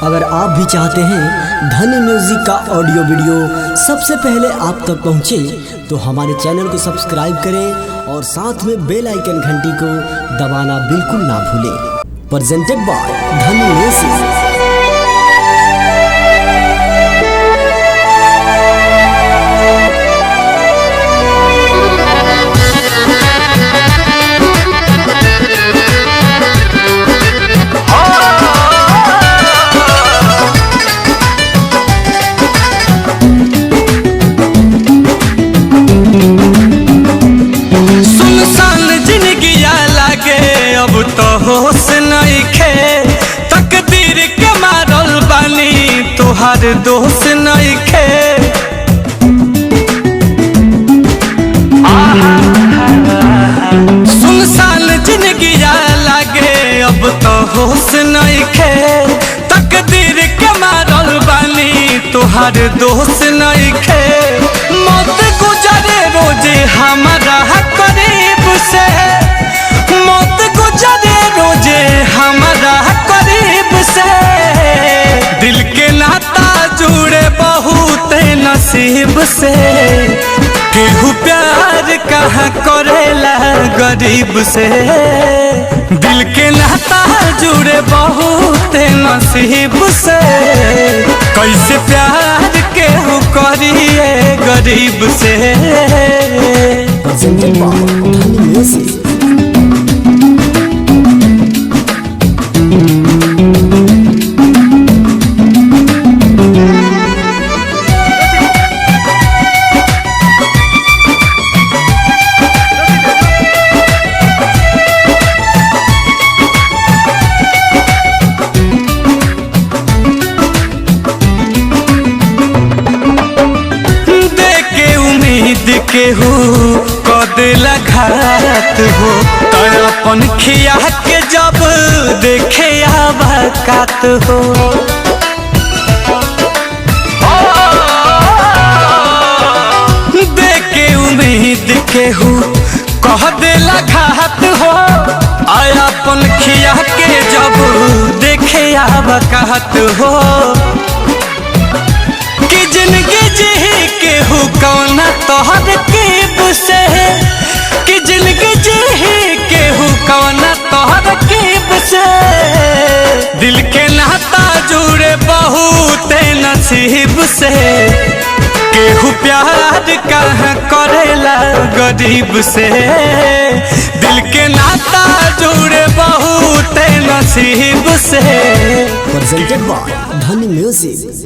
अगर आप भी चाहते हैं धनी म्यूजिक का ऑडियो वीडियो सबसे पहले आप तक पहुंचे तो हमारे चैनल को सब्सक्राइब करें और साथ में बेल आइकन घंटी को दबाना बिल्कुल ना भूलें। प्रेजेंटेड बाय धनी म्यूजिक। होश नइखे तकदीर के मारल बानी तोहार दोष नइखे। सुनसान जिंदगिया लागे अब तो होश नइखे तकदीर के मारल बानी तोहार दोष नइखे। मौत गुजरे रोजे हमारा करीब से, मौत गुजरे रोजे हमारा करीब से। दिल के नाता जुड़े बहुत नसीब से, केहू प्यार कहाँ करेला गरीब से। दिल के नाता जुड़े बहुत नसीब से, कैसे प्यार केहू करिए गरीब से। केहू कदेला घात हो तो अपन खिया के जब देखे आबाकात हो। देखे उम्मीद केहू कह देला घात हो आया अपन खिया के जब देखे आबाकात हो। कि जिंदगी जी केहू कौना तोहर कीब से, कि जिंदगी जी केहू कौना तोहर कीब से। दिल के नाता जुड़े बहुत नसीब से, केहू प्यार कहाँ करेला गरीब से। दिल के नाता जुड़े बहुत नसीब से। प्रेजेंटेड बाय धनी म्यूजिक।